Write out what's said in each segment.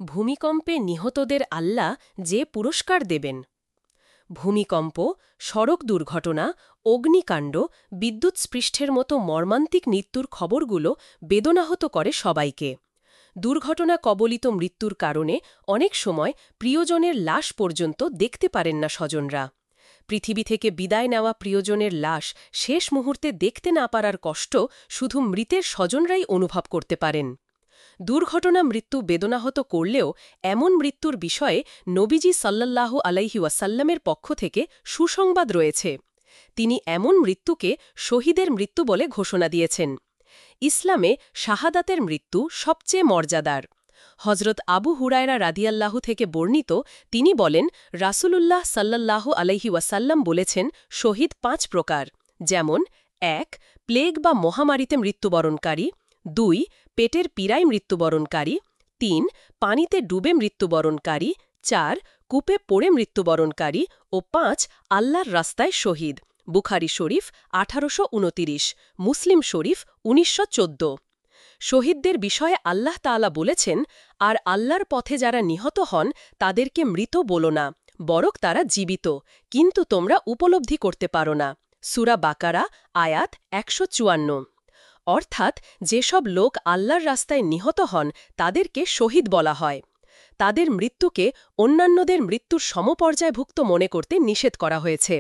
ভূমিকম্পে নিহতদের আল্লাহ যে পুরস্কার দেবেন। ভূমিকম্প, সড়ক দুর্ঘটনা, অগ্নিকাণ্ড, বিদ্যুৎস্পৃষ্টের মতো মর্মান্তিক মৃত্যুর খবরগুলো বেদনাহত করে সবাইকে। দুর্ঘটনা কবলিত মৃত্যুর কারণে অনেক সময় প্রিয়জনের লাশ পর্যন্ত দেখতে পারেন না স্বজনরা। পৃথিবী থেকে বিদায় নেওয়া প্রিয়জনের লাশ শেষ মুহূর্তে দেখতে না পারার কষ্ট শুধু মৃতের স্বজনরাই অনুভব করতে পারেন। দুর্ঘটনা মৃত্যু বেদনাহত করলেও এমন মৃত্যুর বিষয়ে নবীজি সাল্লাল্লাহু আলাইহি ওয়াসাল্লামের পক্ষ থেকে সুসংবাদ রয়েছে। তিনি এমন মৃত্যুকে শহীদের মৃত্যু বলে ঘোষণা দিয়েছেন। ইসলামে শাহাদাতের মৃত্যু সবচেয়ে মর্যাদার। হজরত আবু হুরায়রা রাদিয়াল্লাহু থেকে বর্ণিত, তিনি বলেন, রাসূলুল্লাহ সাল্লাল্লাহু আলাইহি ওয়াসাল্লাম বলেছেন, শহীদ ৫ প্রকার, যেমন ১. প্লেগ বা মহামারীতে মৃত্যুবরণকারী, ২. পেটের পীড়ায় মৃত্যুবরণকারী, ৩. পানিতে ডুবে মৃত্যুবরণকারী, ৪. কূপে পড়ে মৃত্যুবরণকারী ও ৫. আল্লাহর রাস্তায় শহীদ। বুখারী শরীফ ১৮২৯, মুসলিম শরীফ ১৯১৪। শহীদদের বিষয়ে আল্লাহ তাআলা বলেছেন, আর আল্লাহর পথে যারা নিহত হন তাদেরকে মৃত বলো না, বরং তারা জীবিত, কিন্তু তোমরা উপলব্ধি করতে পারো না। সূরা বাকারা আয়াত ১৫৪। অর্থাৎ যেসব লোক আল্লাহর রাস্তায় নিহত হন তাদেরকে শহীদ বলা হয়। তাদের মৃত্যুকে অন্যান্যদের মৃত্যুর সমপর্যায়ভুক্ত মনে করতে নিষেধ করা হয়েছে।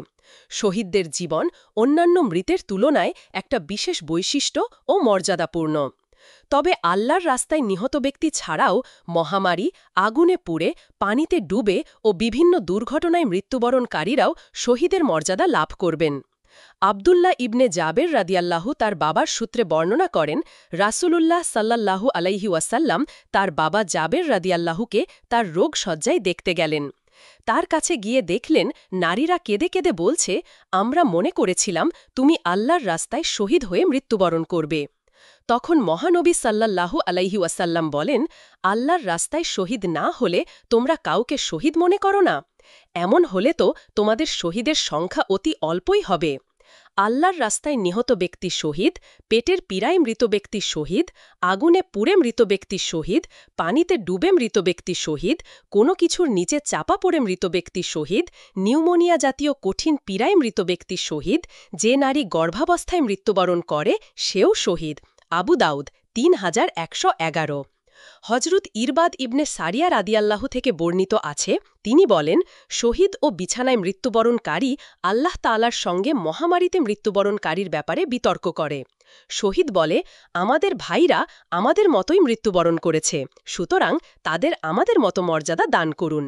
শহীদদের জীবন অন্যান্য মৃতের তুলনায় একটা বিশেষ বৈশিষ্ট্য ও মর্যাদাপূর্ণ। তবে আল্লাহর রাস্তায় নিহত ব্যক্তি ছাড়াও মহামারী, আগুনে পুড়ে, পানিতে ডুবে ও বিভিন্ন দুর্ঘটনায় মৃত্যুবরণকারীরাও শহীদের মর্যাদা লাভ করবেন। আবদুল্লাহ ইবনে জাবের রাদিয়াল্লাহু তার বাবার সূত্রে বর্ণনা করেন, রাসূলুল্লাহ সাল্লাল্লাহু আলাইহি ওয়াসাল্লাম তার বাবা জাবের রাদিয়াল্লাহুকে তার রোগশয্যায় দেখতে গেলেন। তার কাছে গিয়ে দেখলেন নারীরা কেঁদে কেঁদে বলছে, আমরা মনে করেছিলাম তুমি আল্লাহর রাস্তায় শহীদ হয়ে মৃত্যুবরণ করবে। তখন মহানবী সাল্লাল্লাহু আলাইহি ওয়াসাল্লাম বলেন, আল্লাহর রাস্তায় শহীদ না হলে তোমরা কাউকে শহীদ মনে করো না? এমন হলে তো তোমাদের শহীদের সংখ্যা অতি অল্পই হবে। আল্লাহর রাস্তায় নিহত ব্যক্তি শহীদ, পেটের পীড়ায় মৃত ব্যক্তি শহীদ, আগুনে পুড়ে মৃত ব্যক্তি শহীদ, পানিতে ডুবে মৃত ব্যক্তি শহীদ, কোনো কিছুর নিচে চাপা পড়ে মৃত ব্যক্তি শহীদ, নিউমোনিয়া জাতীয় কঠিন পীড়ায় মৃত ব্যক্তি শহীদ, যে নারী গর্ভাবস্থায় মৃত্যুবরণ করে সেও শহীদ। আবু দাউদ ৩১১১। হজরত ইরবাদ ইবনে সারিয়া রাদিয়াল্লাহু থেকে বর্ণিত আছে, তিনি বলেন, শহীদ ও বিছানায় মৃত্যুবরণকারী আল্লাহ তাআলার সঙ্গে মহামারীতে মৃত্যুবরণকারীর ব্যাপারে বিতর্ক করে। শহীদ বলে, আমাদের ভাইরা আমাদের মতোই মৃত্যুবরণ করেছে, সুতরাং তাদের আমাদের মতো মর্যাদা দান করুন।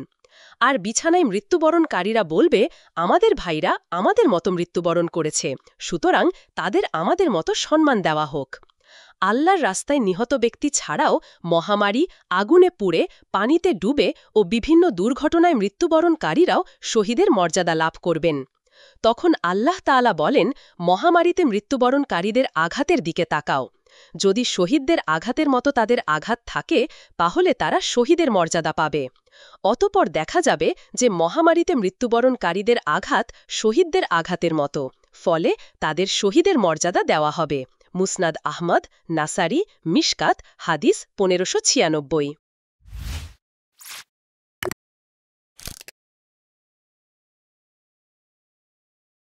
আর বিছানায় মৃত্যুবরণকারীরা বলবে, আমাদের ভাইরা আমাদের মতো মৃত্যুবরণ করেছে, সুতরাং তাদের আমাদের মতো সম্মান দেওয়া হোক। আল্লাহর রাস্তায় নিহত ব্যক্তি ছাড়াও মহামারী, আগুনে পুড়ে, পানিতে ডুবে ও বিভিন্ন দুর্ঘটনায় মৃত্যুবরণকারীরাও শহীদের মর্যাদা লাভ করবেন। তখন আল্লাহ তাআলা বলেন, মহামারীতে মৃত্যুবরণকারীদের আঘাতের দিকে তাকাও। যদি শহীদদের আঘাতের মতো তাদের আঘাত থাকে তাহলে তারা শহীদের মর্যাদা পাবে। অতঃপর দেখা যাবে যে মহামারীতে মৃত্যুবরণকারীদের আঘাত শহীদদের আঘাতের মতো, ফলে তাদের শহীদের মর্যাদা দেওয়া হবে। মুসনাদ আহমদ, নাসারি, মিশকাত, হাদিস ১৫৯৬।